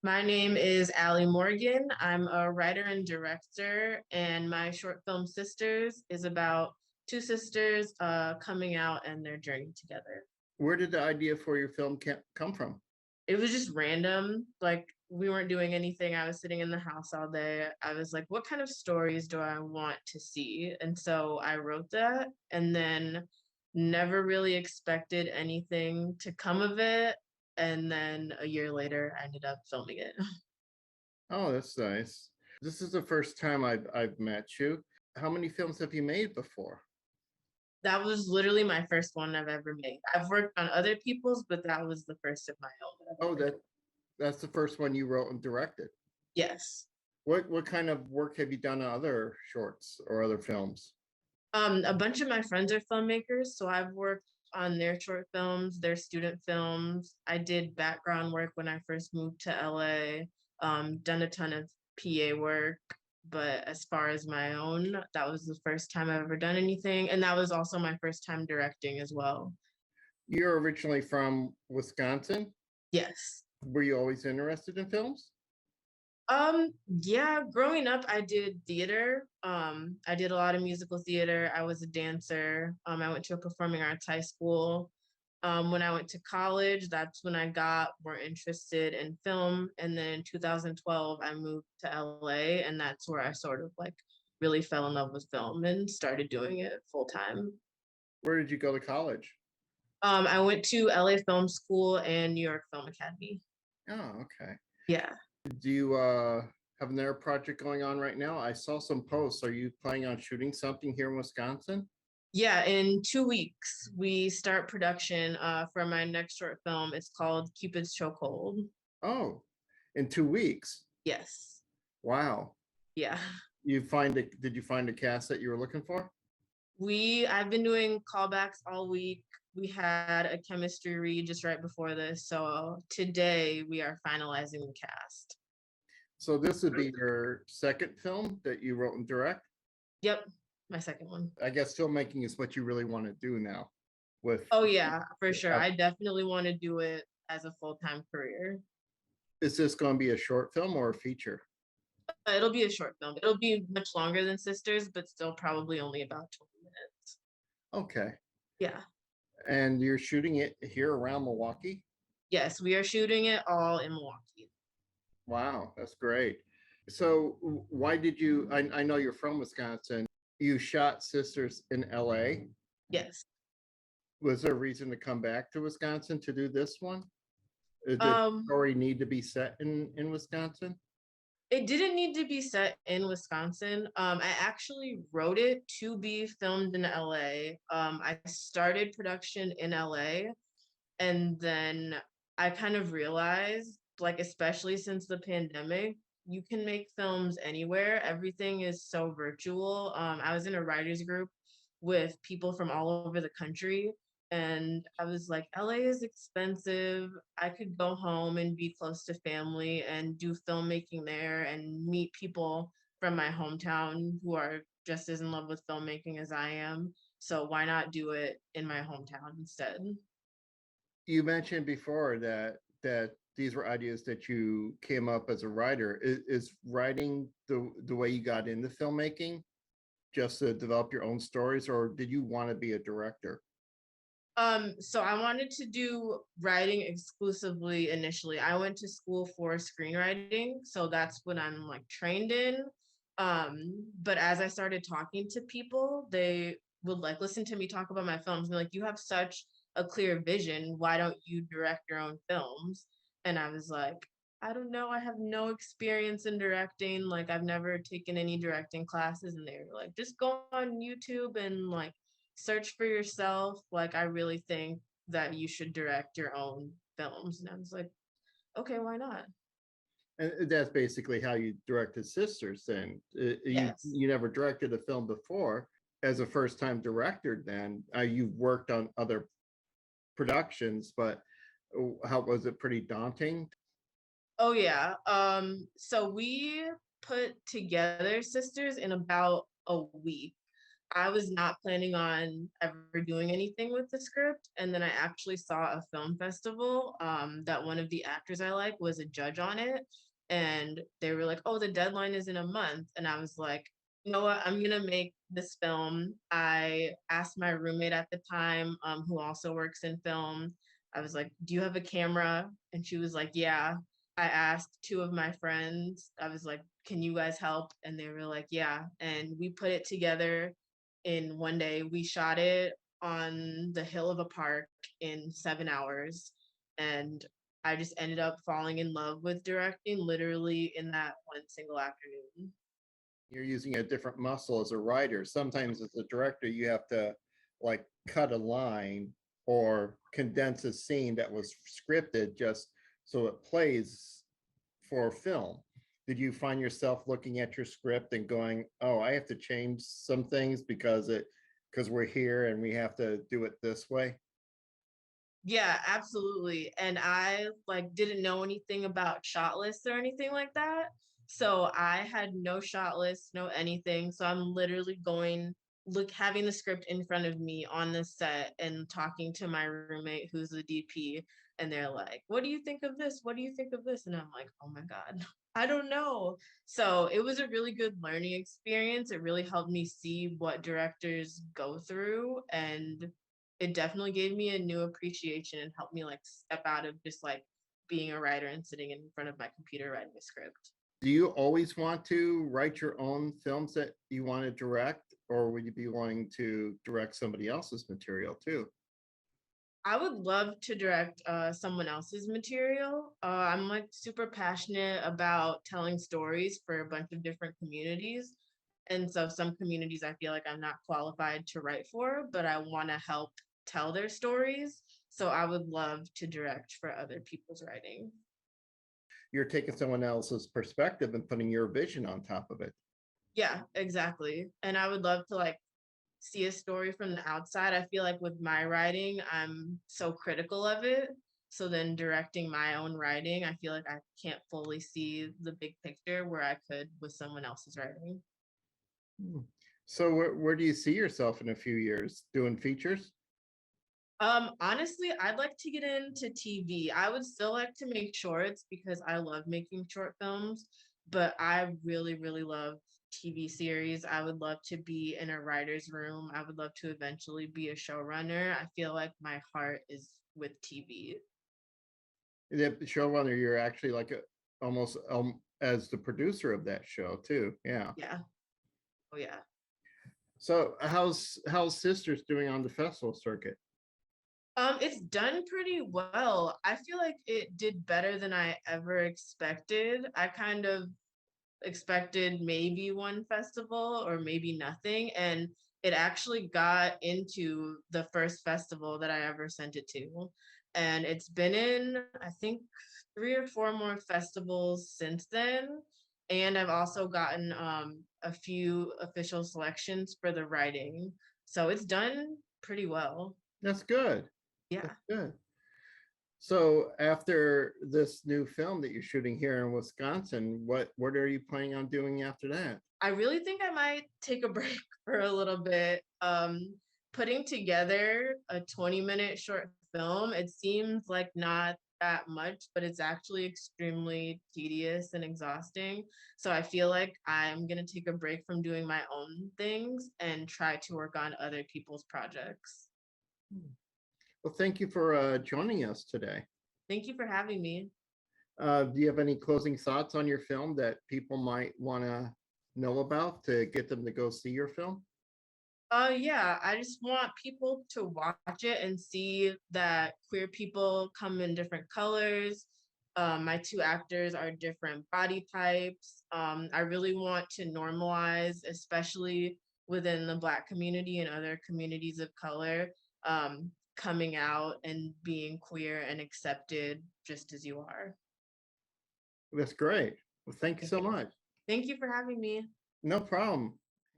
My name is Allie Morgan. I'm a writer and director, and my short film Sisters is about two sisters coming out and their journey together. Where did the idea for your film come from? It was just random. Like, we weren't doing anything. I was sitting in the house all day. I was like, what kind of stories do I want to see? And so I wrote that and then never really expected anything to come of it. And then a year later, I ended up filming it. Oh, that's nice. This is the first time I've met you. How many films have you made before? That was literally my first one I've ever made. I've worked on other people's, but that was the first of my own that I've Oh, ever done. that's the first one you wrote and directed. Yes. What kind of work have you done on other shorts or other films? A bunch of my friends are filmmakers, so I've worked on their short films, their student films. I did background work when I first moved to LA, done a ton of PA work, but as far as my own, that was the first time I've ever done anything. And that was also my first time directing as well. You're originally from Wisconsin. Yes. Were you always interested in films? Yeah, growing up, I did theater. I did a lot of musical theater. I was a dancer. I went to a performing arts high school. When I went to college, that's when I got more interested in film. And then in 2012, I moved to LA, and that's where I sort of like really fell in love with film and started doing it full time. Where did you go to college? I went to LA Film School and New York Film Academy. Oh, okay. Yeah. Do you have another project going on right now? I saw some posts. Are you planning on shooting something here in Wisconsin? Yeah, in 2 weeks, we start production for my next short film. It's called Cupid's Chokehold. Oh, in 2 weeks. Yes. Wow. Yeah. Did you find a cast that you were looking for? I've been doing callbacks all week. We had a chemistry read just right before this. So today we are finalizing the cast. So this would be your second film that you wrote and direct. Yep, my second one. I guess filmmaking is what you really want to do now with Oh yeah, for sure. I definitely want to do it as a full-time career. is this going to be a short film or a feature? It'll be a short film. It'll be much longer than Sisters, but still probably only about 20 minutes. Okay. Yeah. And you're shooting it here around Milwaukee? Yes, we are shooting it all in Milwaukee. Wow, that's great. So why did you I know you're from Wisconsin. You shot Sisters in LA. Yes. Was there a reason to come back to Wisconsin to do this one? Did the Um, story need to be set in Wisconsin? it didn't need to be set in Wisconsin. I actually wrote it to be filmed in LA. I started production in LA, and then I kind of realized, like, especially since the pandemic, you can make films anywhere. Everything is so virtual. I was in a writers group with people from all over the country. And I was like, LA is expensive. I could go home and be close to family and do filmmaking there and meet people from my hometown who are just as in love with filmmaking as I am. So why not do it in my hometown instead? You mentioned before that these were ideas that you came up as a writer. Is writing the way you got into filmmaking just to develop your own stories, or did you want to be a director? So I wanted to do writing exclusively initially. I went to school for screenwriting, so that's what I'm like trained in. But as I started talking to people, they would like listen to me talk about my films and like, you have such a clear vision. Why don't you direct your own films? And I was like, I don't know. I have no experience in directing. Like, I've never taken any directing classes. And they were like, just go on YouTube and like search for yourself. Like, I really think that you should direct your own films. And I was like, okay, why not? And that's basically how you directed Sisters. Then Yes. you never directed a film before as a first time director. Then you've worked on other productions, but how was it? Pretty daunting. Oh yeah. So we put together Sisters in about a week. I was not planning on ever doing anything with the script. And then I actually saw a film festival that one of the actors I like was a judge on it. And they were like, oh, the deadline is in a month. And I was like, you know what? I'm going to make this film. I asked my roommate at the time, who also works in film, I was like, do you have a camera? And she was like, yeah. I asked two of my friends, I was like, can you guys help? And they were like, yeah. And we put it together in one day. We shot it on the hill of a park in 7 hours. And I just ended up falling in love with directing literally in that one single afternoon. You're using a different muscle as a writer. Sometimes as a director, you have to like cut a line or condense a scene that was scripted just so it plays for film. Did you find yourself looking at your script and going, oh, I have to change some things because we're here and we have to do it this way? Yeah, absolutely. And I like didn't know anything about shot lists or anything like that. So I had no shot list, no anything. So I'm literally going look having the script in front of me on the set and talking to my roommate who's the DP, and they're like, "What do you think of this? What do you think of this?" And I'm like, "Oh my God, I don't know." So it was a really good learning experience. It really helped me see what directors go through, and it definitely gave me a new appreciation and helped me like step out of just like being a writer and sitting in front of my computer writing a script. Do you always want to write your own films that you want to direct, or would you be wanting to direct somebody else's material too? I would love to direct someone else's material. I'm like super passionate about telling stories for a bunch of different communities. And so some communities I feel like I'm not qualified to write for, but I want to help tell their stories. So I would love to direct for other people's writing. You're taking someone else's perspective and putting your vision on top of it. Yeah, exactly. And I would love to like see a story from the outside. I feel like with my writing, I'm so critical of it. So then directing my own writing, I feel like I can't fully see the big picture where I could with someone else's writing. Hmm. So where do you see yourself in a few years? Doing features? Honestly, I'd like to get into TV. I would still like to make shorts because I love making short films, but I really, really love TV series. I would love to be in a writer's room. I would love to eventually be a showrunner. I feel like my heart is with TV. The showrunner, you're actually like a almost as the producer of that show too. Yeah. Yeah. Oh yeah. So how's Sisters doing on the festival circuit? It's done pretty well. I feel like it did better than I ever expected. I kind of expected maybe one festival or maybe nothing, and it actually got into the first festival that I ever sent it to. And it's been in, I think, three or four more festivals since then. And I've also gotten a few official selections for the writing. So it's done pretty well. That's good. Yeah. That's good. So after this new film that you're shooting here in Wisconsin, what are you planning on doing after that? I really think I might take a break for a little bit. Putting together a 20-minute short film, it seems like not that much, but it's actually extremely tedious and exhausting. So I feel like I'm going to take a break from doing my own things and try to work on other people's projects. Well, thank you for joining us today. Thank you for having me. Do you have any closing thoughts on your film that people might want to know about to get them to go see your film? Yeah, I just want people to watch it and see that queer people come in different colors. My two actors are different body types. I really want to normalize, especially within the Black community and other communities of color, coming out and being queer and accepted just as you are. That's great. Well, thank you so much. Thank you for having me. No problem.